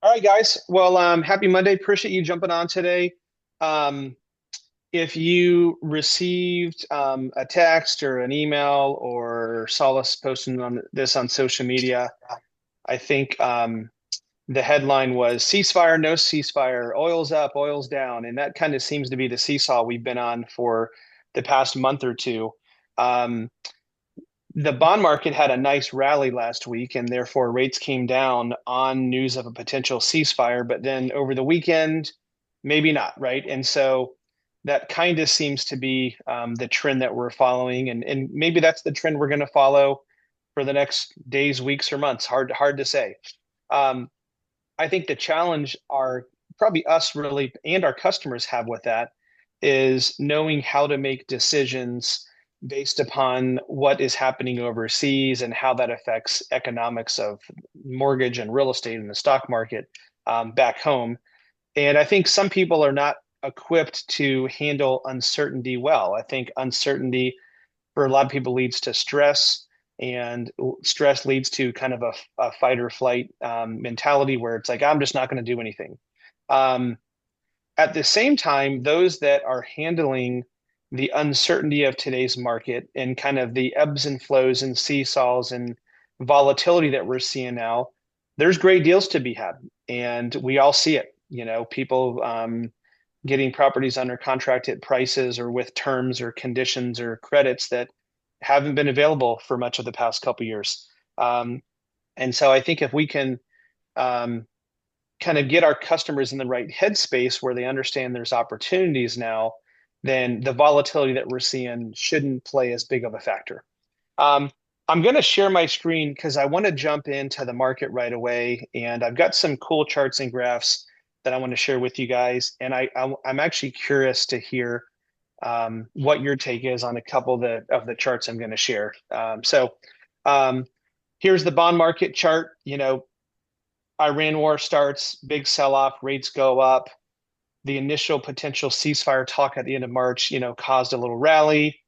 All right, guys. Well, happy Monday. Appreciate you jumping on today. Um, if you received a text or an email or saw us posting on this on social media, I think the headline was ceasefire, no ceasefire, oil's up, oil's down. And that kind of seems to be the seesaw we've been on for the past month or two. Um, the bond market had a nice rally last week, and therefore rates came down on news of a potential ceasefire. But then over the weekend, maybe not, right? And so that kind of seems to be the trend that we're following, and maybe that's the trend we're going to follow for the next days, weeks, or months. Hard to say. Um, I think the challenge are probably us really and our customers have with that is knowing how to make decisions based upon what is happening overseas and how that affects economics of mortgage and real estate in the stock market back home. And I think some people are not equipped to handle uncertainty well. I think uncertainty for a lot of people leads to stress, and stress leads to kind of a fight or flight mentality where it's like, I'm just not going to do anything. Um, at the same time, those that are handling the uncertainty of today's market and kind of the ebbs and flows and seesaws and volatility that we're seeing now, there's great deals to be had. And we all see it. People getting properties under contract at prices or with terms or conditions or credits that haven't been available for much of the past couple of years. Um, and so I think if we can um, kind of get our customers in the right headspace where they understand there's opportunities now, then the volatility that we're seeing shouldn't play as big of a factor. Um, I'm going to share my screen because I want to jump into the market right away, and I've got some cool charts and graphs that I want to share with you guys. And I'm actually curious to hear what your take is on a couple of the charts I'm going to share. Um, here's the bond market chart. Iran war starts, big sell-off, rates go up. The initial potential ceasefire talk at the end of March, caused a little rally.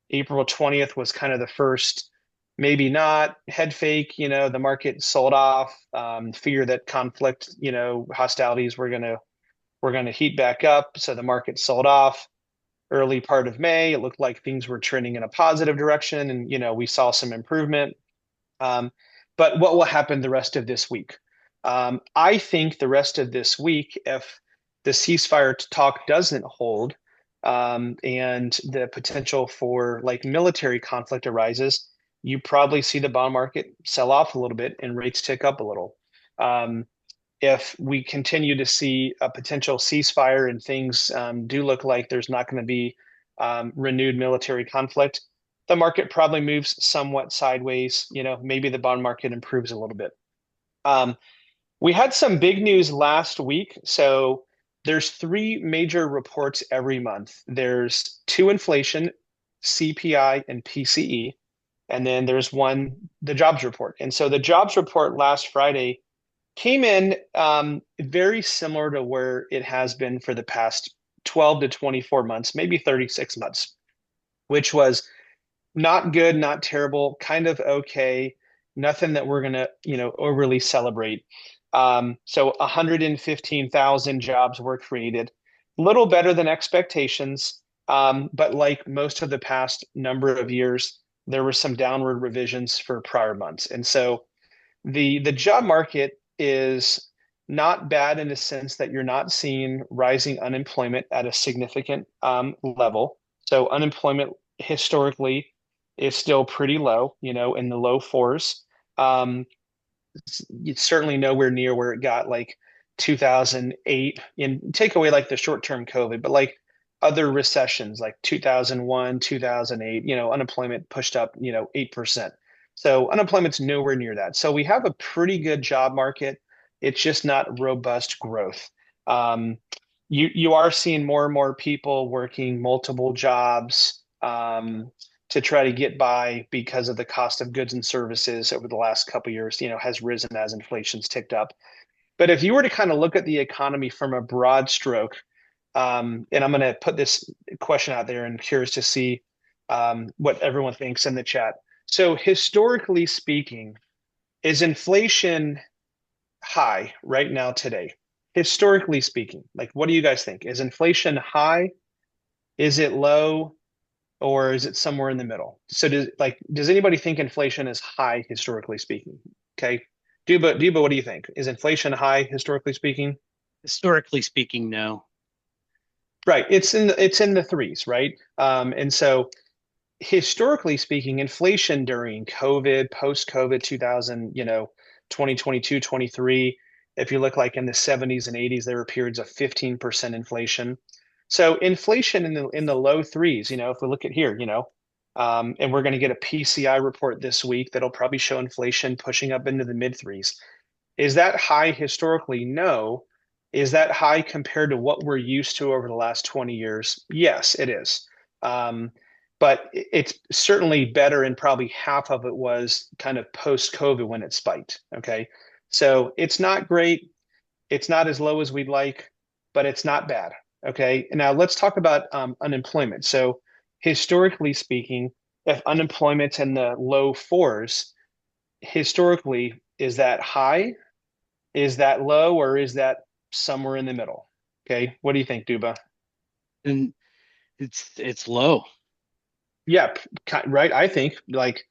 April 20th was kind of the first, maybe not head fake. The market sold off. Fear that conflict, hostilities were gonna heat back up, so the market sold off. Early part of May, it looked like things were trending in a positive direction, and we saw some improvement. Um, but what will happen the rest of this week? I think the rest of this week, if the ceasefire talk doesn't hold, and the potential for like military conflict arises, you probably see the bond market sell off a little bit and rates tick up a little. Um, if we continue to see a potential ceasefire and things do look like there's not going to be renewed military conflict, the market probably moves somewhat sideways. Maybe the bond market improves a little bit. Um, we had some big news last week. So there's three major reports every month. There's two inflation, CPI and PCE, and then there's one, the jobs report. And so the jobs report last Friday came in very similar to where it has been for the past 12 to 24 months, maybe 36 months, which was not good, not terrible, kind of okay, nothing that we're going to, overly celebrate. So 115,000 jobs were created, a little better than expectations. But like most of the past number of years, there were some downward revisions for prior months. And so the job market is not bad in the sense that you're not seeing rising unemployment at a significant level. So unemployment historically is still pretty low, in the low fours. Um, it's certainly nowhere near where it got like 2008, and take away like the short-term COVID, but like other recessions like 2001, 2008, unemployment pushed up, 8%. So unemployment's nowhere near that. So we have a pretty good job market. It's just not robust growth. Um, you are seeing more and more people working multiple jobs to try to get by because of the cost of goods and services over the last couple of years, has risen as inflation's ticked up. But if you were to kind of look at the economy from a broad stroke, and I'm going to put this question out there and curious to see what everyone thinks in the chat. So historically speaking, is inflation high right now today? Historically speaking, like what do you guys think? Is inflation high? Is it low? Or is it somewhere in the middle? So does anybody think inflation is high historically speaking? Okay. Duba, what do you think? Is inflation high historically speaking? Historically speaking, no. Right. It's in the threes, right? And so historically speaking, inflation during COVID, post-COVID 2000, 2022, 23, if you look like in the 70s and 80s, there were periods of 15% inflation. So inflation in the low threes, if we look at here, and we're going to get a PCI report this week that'll probably show inflation pushing up into the mid threes. Is that high historically? No. Is that high compared to what we're used to over the last 20 years? Yes, it is. But it's certainly better, and probably half of it was kind of post-COVID when it spiked. Okay. So it's not great. It's not as low as we'd like, but it's not bad. Okay. Now let's talk about unemployment. So historically speaking, if unemployment's in the low fours, historically, is that high? Is that low, or is that somewhere in the middle? Okay. What do you think, Duba? And it's low. Yeah, right. I think like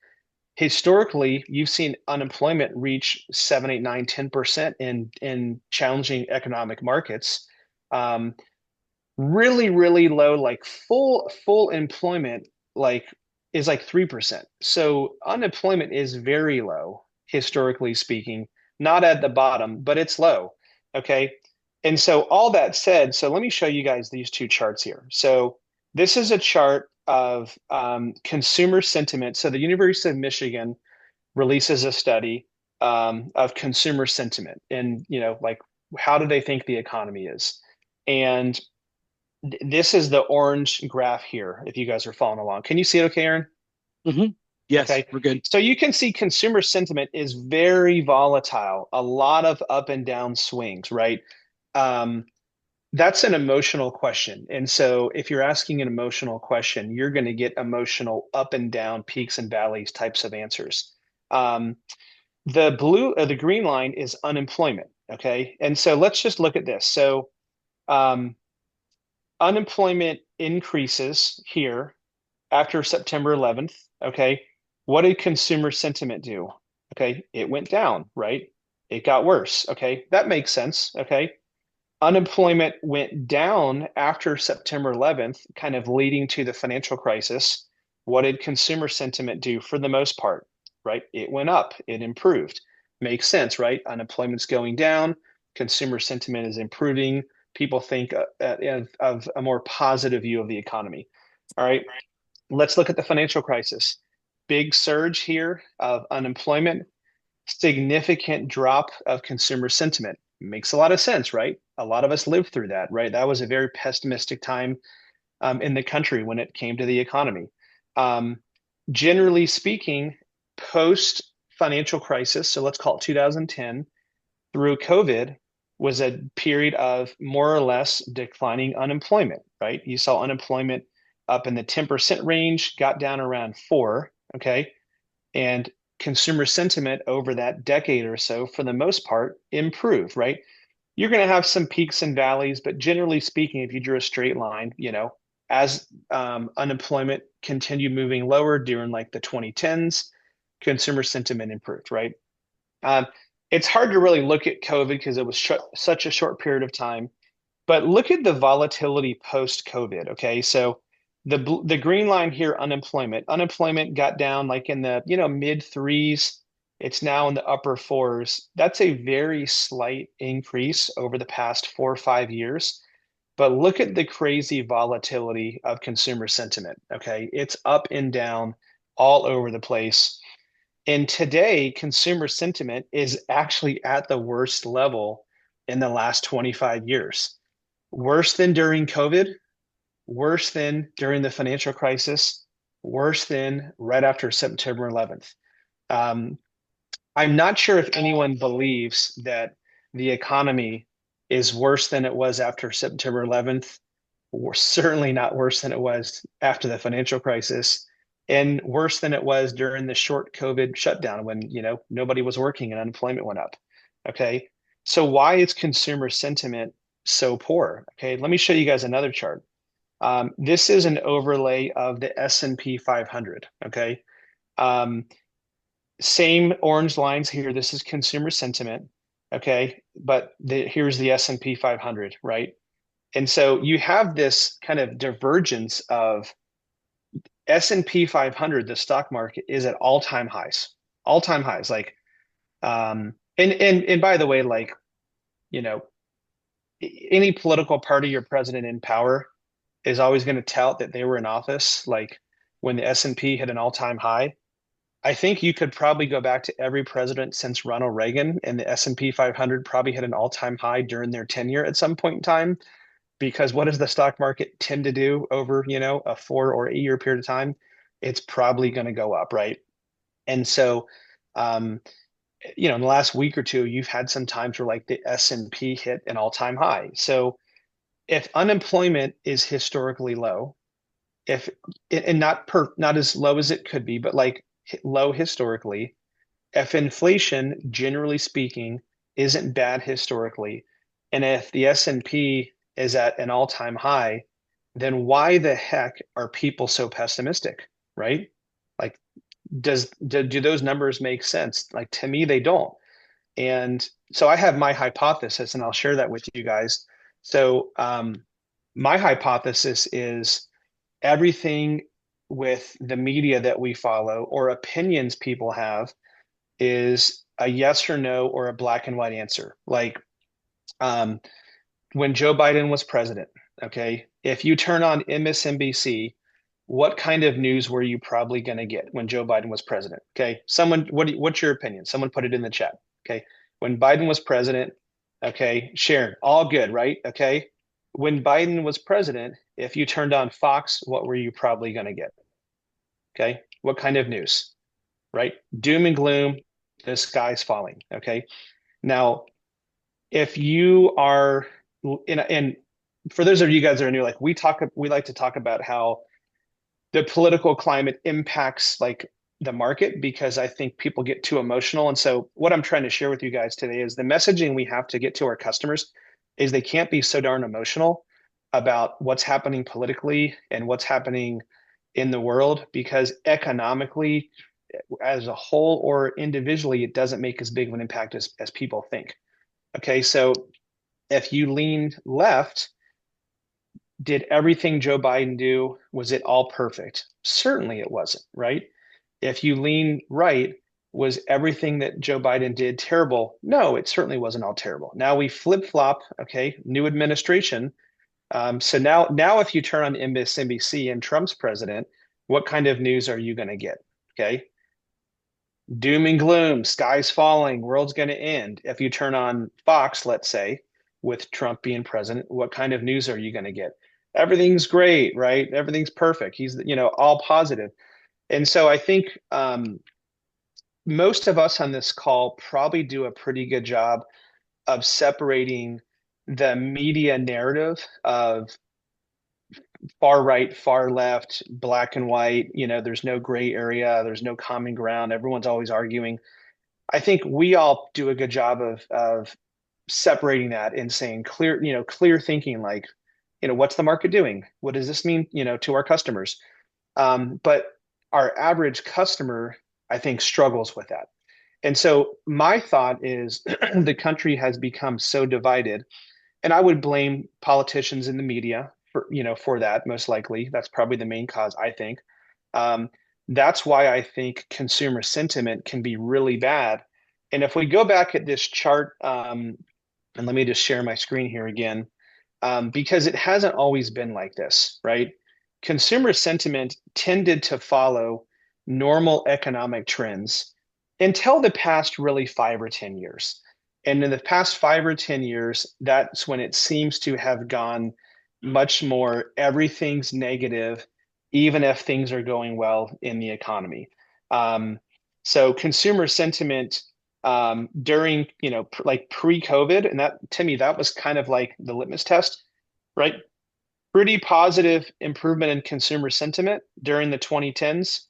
historically, you've seen unemployment reach 7, 8, 9, 10% in challenging economic markets. Um, really, really low, like full employment, like is like 3%. So unemployment is very low, historically speaking, not at the bottom, but it's low. Okay. And so all that said, so let me show you guys these two charts here. So this is a chart of consumer sentiment. So the University of Michigan releases a study of consumer sentiment, and like how do they think the economy is? And this is the orange graph here, if you guys are following along. Can you see it okay, Aaron? Hmm. Yes, Okay. we're good. So you can see consumer sentiment is very volatile, a lot of up and down swings, right? Um, that's an emotional question. And so if you're asking an emotional question, you're going to get emotional up and down, peaks and valleys types of answers. Um, the green line is unemployment. Okay. And so let's just look at this. So um, unemployment increases here after September 11th. Okay. What did consumer sentiment do? Okay. It went down, right? It got worse. Okay. That makes sense. Okay. Unemployment went down after September 11th, kind of leading to the financial crisis. What did consumer sentiment do for the most part? Right? It went up, it improved. Makes sense, right? Unemployment's going down, consumer sentiment is improving. People think of a more positive view of the economy. All right, let's look at the financial crisis. Big surge here of unemployment, significant drop of consumer sentiment. Makes a lot of sense, right? A lot of us lived through that, right? That was a very pessimistic time in the country when it came to the economy. Um, Generally speaking, post financial crisis, so let's call it 2010 through COVID, was a period of more or less declining unemployment, right? You saw unemployment up in the 10% range, got down around 4, okay? And consumer sentiment over that decade or so, for the most part, improved, right? You're going to have some peaks and valleys, but generally speaking, if you drew a straight line, as unemployment continued moving lower during like the 2010s, consumer sentiment improved, right? Um, it's hard to really look at COVID because it was such a short period of time, but look at the volatility post COVID. Okay, so the green line here, unemployment. Unemployment got down like in the mid threes. It's now in the upper fours. That's a very slight increase over the past 4 or 5 years. But look at the crazy volatility of consumer sentiment. Okay, it's up and down all over the place. And today, consumer sentiment is actually at the worst level in the last 25 years. Worse than during COVID, worse than during the financial crisis, worse than right after September 11th. Um, I'm not sure if anyone believes that the economy is worse than it was after September 11th. We're certainly not worse than it was after the financial crisis, and worse than it was during the short COVID shutdown when nobody was working and unemployment went up. Okay. So why is consumer sentiment so poor? Okay, let me show you guys another chart. This is an overlay of the S&P 500. Okay, um, same orange lines here. This is consumer sentiment. Okay, but here's the S&P 500, right? And so you have this kind of divergence of S&P 500, the stock market is at all-time highs, all-time highs. Like, and by the way, like, you know, any political party or president in power is always going to tout that they were in office. Like when the S&P hit an all-time high, I think you could probably go back to every president since Ronald Reagan, and the S&P 500 probably hit an all-time high during their tenure at some point in time. Because what does the stock market tend to do over, a 4 or 8 year period of time? It's probably going to go up, right? And so, um, in the last week or two, you've had some times where like the S&P hit an all-time high. So if unemployment is historically low, if and not as low as it could be, but like low historically, if inflation, generally speaking, isn't bad historically, and if the S&P is at an all-time high, then why the heck are people so pessimistic, right? Like, do those numbers make sense? Like to me, they don't. And so I have my hypothesis, and I'll share that with you guys. So my hypothesis is everything with the media that we follow or opinions people have is a yes or no or a black and white answer. Like um, when Joe Biden was president, okay, if you turn on MSNBC, what kind of news were you probably going to get when Joe Biden was president? Okay, someone, what's your opinion? Someone put it in the chat. Okay, when Biden was president, okay, Sharon, all good, right? Okay, when Biden was president, if you turned on Fox, what were you probably going to get? Okay, what kind of news? Right? Doom and gloom, the sky's falling. Okay. Now, if you are, and for those of you guys that are new, like we like to talk about how the political climate impacts like the market because I think people get too emotional. And so, what I'm trying to share with you guys today is the messaging we have to get to our customers is they can't be so darn emotional about what's happening politically and what's happening in the world because economically as a whole or individually, it doesn't make as big of an impact as people think. Okay, so if you lean left, did everything Joe Biden do, was it all perfect? Certainly it wasn't, right? If you lean right, was everything that Joe Biden did terrible? No, it certainly wasn't all terrible. Now we flip flop, okay, new administration. So now if you turn on MSNBC and Trump's president, what kind of news are you going to get? Okay, doom and gloom, sky's falling, world's going to end. If you turn on Fox, let's say, with Trump being president, what kind of news are you going to get? Everything's great, right? Everything's perfect. He's, all positive. And so I think most of us on this call probably do a pretty good job of separating the media narrative of far right, far left, black and white. There's no gray area, there's no common ground. Everyone's always arguing. I think we all do a good job of separating that and saying clear thinking, like, what's the market doing? What does this mean, to our customers? But our average customer, I think, struggles with that. And so my thought is the country has become so divided, and I would blame politicians in the media for that, most likely. That's probably the main cause, I think. Um, that's why I think consumer sentiment can be really bad. And if we go back at this chart, and let me just share my screen here again, because it hasn't always been like this, right? Consumer sentiment tended to follow normal economic trends until the past really 5 or 10 years. And in the past 5 or 10 years, that's when it seems to have gone much more everything's negative, even if things are going well in the economy. Um, so consumer sentiment during, like pre-COVID, and that to me, that was kind of like the litmus test, right? Pretty positive improvement in consumer sentiment during the 2010s,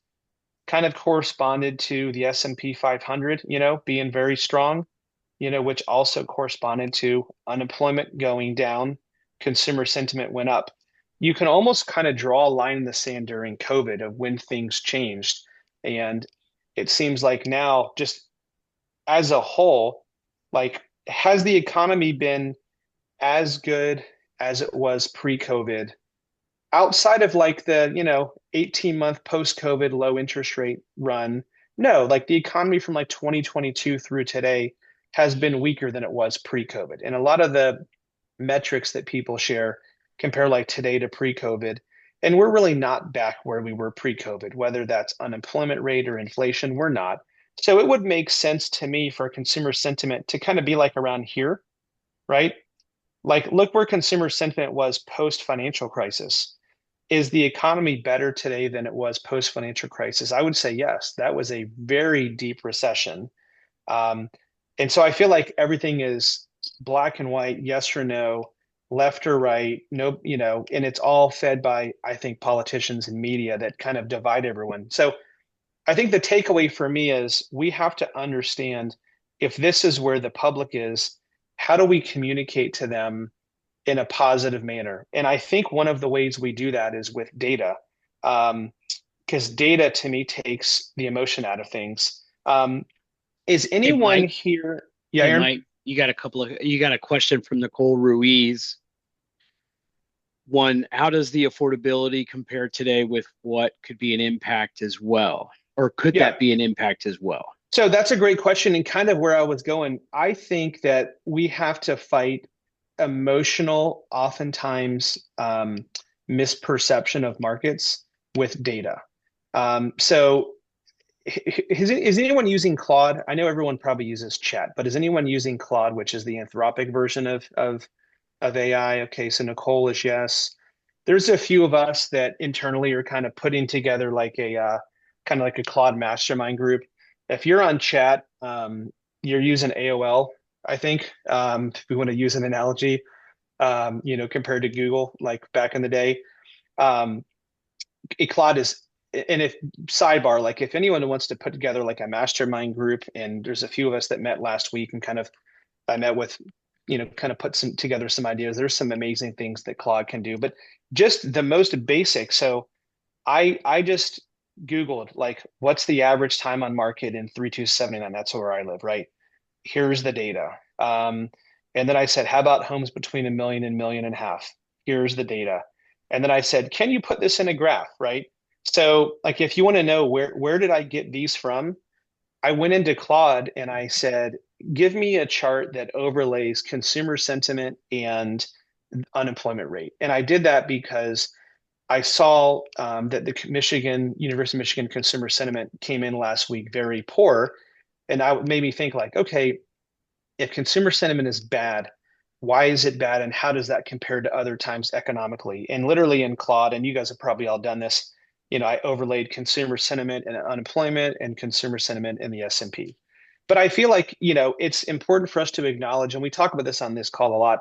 kind of corresponded to the S&P 500, being very strong. which also corresponded to unemployment going down, consumer sentiment went up. You can almost kind of draw a line in the sand during COVID of when things changed. And it seems like now, just as a whole, like, has the economy been as good as it was pre-COVID? Outside of like the 18-month post-COVID low interest rate run, no, like the economy from like 2022 through today has been weaker than it was pre-COVID. And a lot of the metrics that people share compare like today to pre-COVID. And we're really not back where we were pre-COVID, whether that's unemployment rate or inflation, we're not. So it would make sense to me for consumer sentiment to kind of be like around here, right? Like, look where consumer sentiment was post financial crisis. Is the economy better today than it was post financial crisis? I would say yes. That was a very deep recession. Um, and so I feel like everything is black and white, yes or no, left or right, no, and it's all fed by, I think, politicians and media that kind of divide everyone. So I think the takeaway for me is we have to understand if this is where the public is, how do we communicate to them in a positive manner? And I think one of the ways we do that is with data, because data to me takes the emotion out of things. Is Hey, anyone Mike. here? Yeah, Hey, Aaron? Mike. You got a question from Nicole Ruiz. One, how does the affordability compare today with what could be an impact as well? Or could Yeah. that be an impact as well? So that's a great question and kind of where I was going. I think that we have to fight emotional, oftentimes misperception of markets with data. So is anyone using Claude? I know everyone probably uses Chat, but is anyone using Claude, which is the Anthropic version of AI? Okay, so Nicole is yes. There's a few of us that internally are kind of putting together like a kind of like a Claude mastermind group. If you're on Chat, you're using AOL, I think, if we want to use an analogy, compared to Google, like back in the day. Um, a Claude is, and if sidebar, like if anyone wants to put together like a mastermind group, and there's a few of us that met last week and kind of I met with, kind of put some together some ideas. There's some amazing things that Claude can do, but just the most basic. So I just Googled like what's the average time on market in 3279. That's where I live, right? Here's the data. And then I said, how about homes between 1 million and 1.5 million? Here's the data. And then I said, can you put this in a graph, right? So like if you want to know where did I get these from, I went into Claude and I said, give me a chart that overlays consumer sentiment and unemployment rate. And I did that because I saw that the University of Michigan consumer sentiment came in last week very poor. And I made me think like, okay, if consumer sentiment is bad, why is it bad? And how does that compare to other times economically? And literally in Claude, and you guys have probably all done this, I overlaid consumer sentiment and unemployment and consumer sentiment in the S&P. But I feel like, it's important for us to acknowledge, and we talk about this on this call a lot,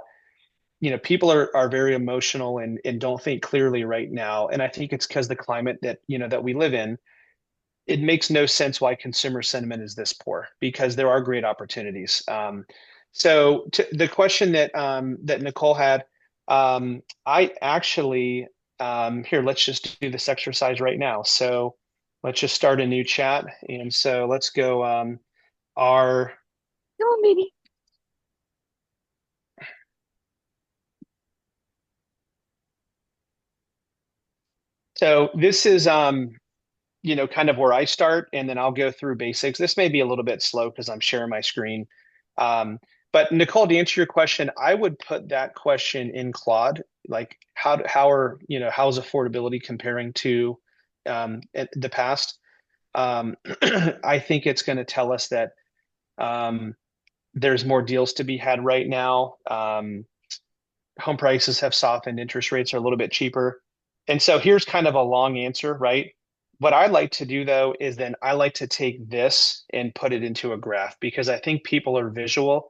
people are very emotional and don't think clearly right now. And I think it's because the climate that we live in, it makes no sense why consumer sentiment is this poor because there are great opportunities. So the question that Nicole had, I actually here, let's just do this exercise right now. So let's just start a new chat. And so let's go our Come on, baby. so this is kind of where I start, and then I'll go through basics. This may be a little bit slow because I'm sharing my screen. Um, but Nicole, to answer your question, I would put that question in Claude, like how's affordability comparing to the past? I think it's going to tell us that um, there's more deals to be had right now. Home prices have softened, interest rates are a little bit cheaper. And so here's kind of a long answer, right? What I like to do though is then I like to take this and put it into a graph because I think people are visual.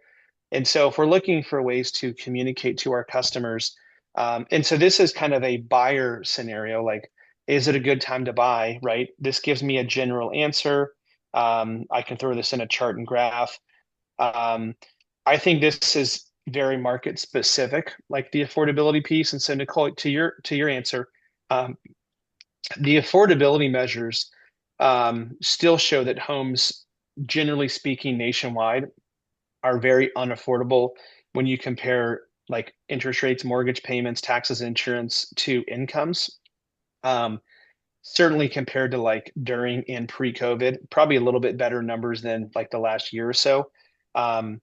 And so if we're looking for ways to communicate to our customers, and so this is kind of a buyer scenario, like, is it a good time to buy, right? This gives me a general answer. I can throw this in a chart and graph. I think this is very market specific, like the affordability piece. And so, Nicole, to your answer, um, the affordability measures still show that homes, generally speaking, nationwide, are very unaffordable when you compare like interest rates, mortgage payments, taxes, insurance to incomes. Um, Certainly compared to like during and pre-COVID, probably a little bit better numbers than like the last year or so. Um,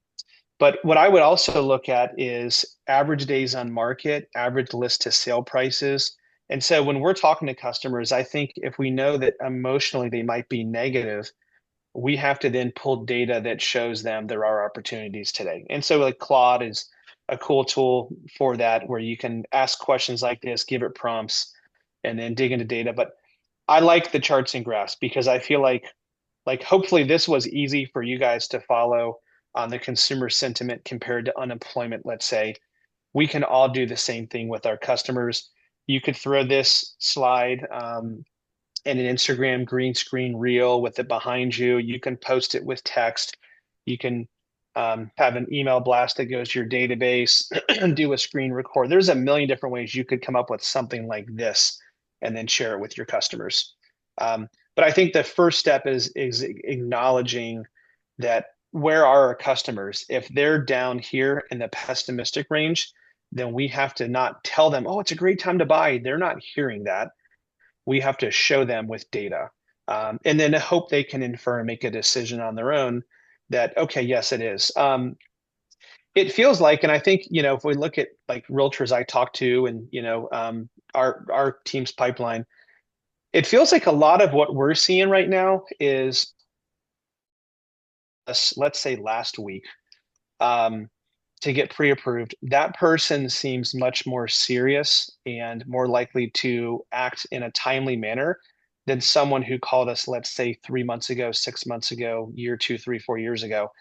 but what I would also look at is average days on market, average list to sale prices. And so when we're talking to customers, I think if we know that emotionally they might be negative, we have to then pull data that shows them there are opportunities today. And so like Claude is a cool tool for that, where you can ask questions like this, give it prompts, and then dig into data. But I like the charts and graphs because I feel like hopefully this was easy for you guys to follow on the consumer sentiment compared to unemployment, let's say. We can all do the same thing with our customers. You could throw this slide in an Instagram green screen reel with it behind you. You can post it with text. You can have an email blast that goes to your database, do a screen record. There's a million different ways you could come up with something like this and then share it with your customers. But I think the first step is acknowledging that where are our customers? If they're down here in the pessimistic range, then we have to not tell them, oh, it's a great time to buy. They're not hearing that. We have to show them with data, and then hope they can infer and make a decision on their own that, okay, yes, it is. It feels like, and I think, if we look at like realtors I talk to and, our team's pipeline, it feels like a lot of what we're seeing right now is, let's say last week, um, to get pre-approved, that person seems much more serious and more likely to act in a timely manner than someone who called us, let's say 3 months ago, 6 months ago, year, 2, 3, 4 years ago.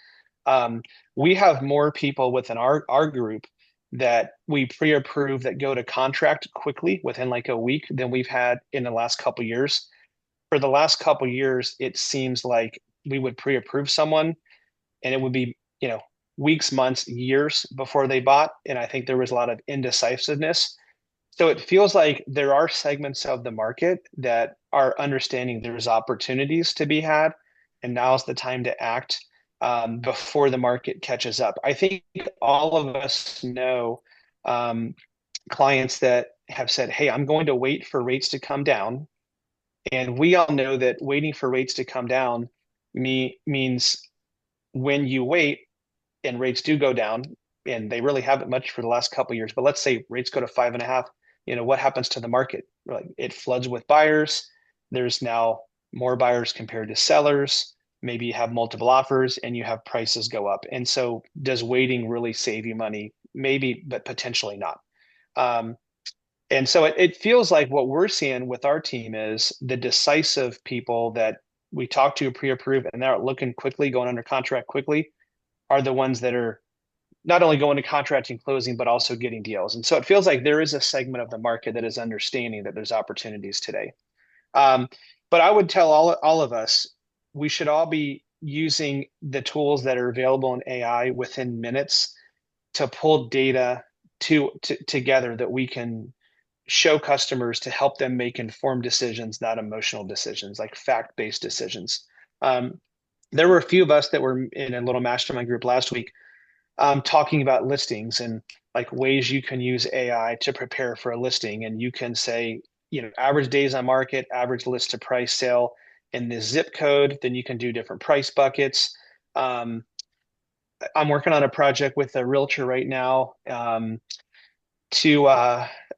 Um, we have more people within our group that we pre-approve that go to contract quickly within like a week than we've had in the last couple of years. For the last couple of years, it seems like we would pre-approve someone and it would be, weeks, months, years before they bought. And I think there was a lot of indecisiveness. So it feels like there are segments of the market that are understanding there's opportunities to be had, and now's the time to act before the market catches up. I think all of us know um, clients that have said, "Hey, I'm going to wait for rates to come down," and we all know that waiting for rates to come down means when you wait and rates do go down, and they really haven't much for the last couple of years, but let's say rates go to 5.5, what happens to the market? Like it floods with buyers. There's now more buyers compared to sellers. Maybe you have multiple offers and you have prices go up. And so does waiting really save you money? Maybe, but potentially not. Um, and so it feels like what we're seeing with our team is the decisive people that we talk to pre-approve and they're looking quickly, going under contract quickly, are the ones that are not only going to contract and closing, but also getting deals. And so it feels like there is a segment of the market that is understanding that there's opportunities today. Um, but I would tell all of us, we should all be using the tools that are available in AI within minutes to pull data together that we can show customers to help them make informed decisions, not emotional decisions, like fact-based decisions. Um, there were a few of us that were in a little mastermind group last week talking about listings and like ways you can use AI to prepare for a listing. And you can say, average days on market, average list to price sale in this zip code. Then you can do different price buckets. Um, I'm working on a project with a realtor right now to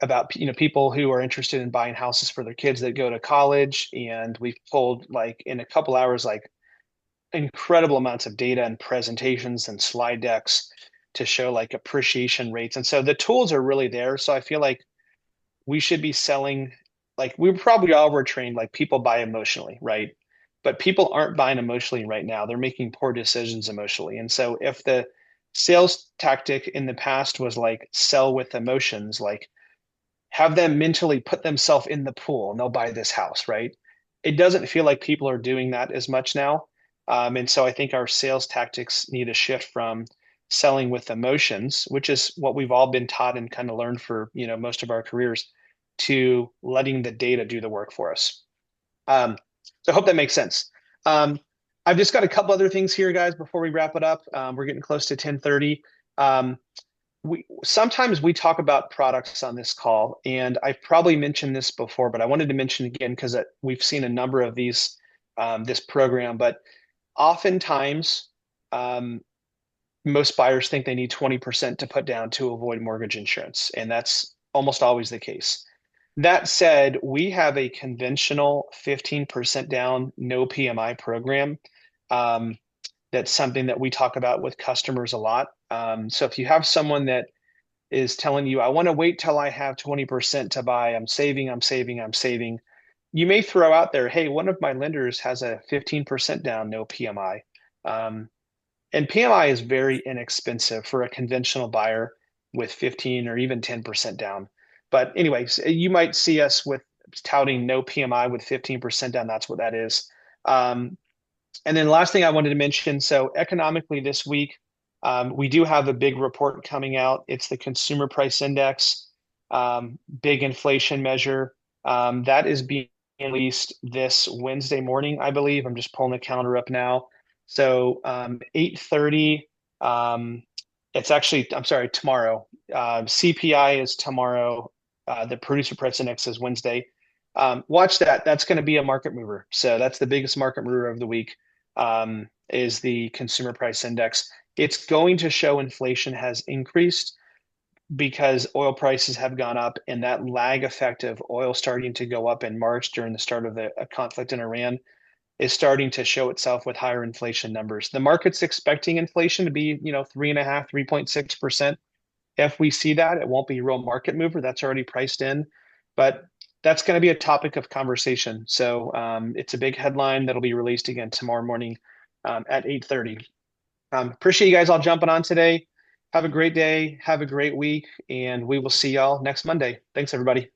about people who are interested in buying houses for their kids that go to college, and we've pulled like in a couple hours like incredible amounts of data and presentations and slide decks to show like appreciation rates. And so the tools are really there. So I feel like we should be selling, like we probably all were trained, like people buy emotionally, right? But people aren't buying emotionally right now. They're making poor decisions emotionally. And so if the sales tactic in the past was like sell with emotions, like have them mentally put themselves in the pool and they'll buy this house, right? It doesn't feel like people are doing that as much now. And so I think our sales tactics need to shift from selling with emotions, which is what we've all been taught and kind of learned for, most of our careers, to letting the data do the work for us. Um, so I hope that makes sense. Um, I've just got a couple other things here, guys, before we wrap it up. We're getting close to 10:30. We sometimes we talk about products on this call, and I've probably mentioned this before, but I wanted to mention again because we've seen a number of these this program. But oftentimes, um, most buyers think they need 20% to put down to avoid mortgage insurance, and that's almost always the case. That said, we have a conventional 15% down, no PMI program. Um, that's something that we talk about with customers a lot. So if you have someone that is telling you, I want to wait till I have 20% to buy, I'm saving, I'm saving, I'm saving, you may throw out there, hey, one of my lenders has a 15% down, no PMI. And PMI is very inexpensive for a conventional buyer with 15 or even 10% down. But anyways, you might see us with touting no PMI with 15% down. That's what that is. And then last thing I wanted to mention, so economically this week, we do have a big report coming out. It's the Consumer Price Index, big inflation measure. That is being released this Wednesday morning, I believe. I'm just pulling the calendar up now. So 8:30, it's actually, I'm sorry, tomorrow. CPI is tomorrow. The Producer Price Index is Wednesday. Watch that. That's going to be a market mover. So that's the biggest market mover of the week, is the Consumer Price Index. It's going to show inflation has increased because oil prices have gone up, and that lag effect of oil starting to go up in March during the start of the conflict in Iran is starting to show itself with higher inflation numbers. The market's expecting inflation to be, 3.5, 3.6%. If we see that, it won't be a real market mover. That's already priced in, but that's going to be a topic of conversation. So it's a big headline that'll be released again tomorrow morning at 8:30. Appreciate you guys all jumping on today. Have a great day. Have a great week, and we will see y'all next Monday. Thanks, everybody.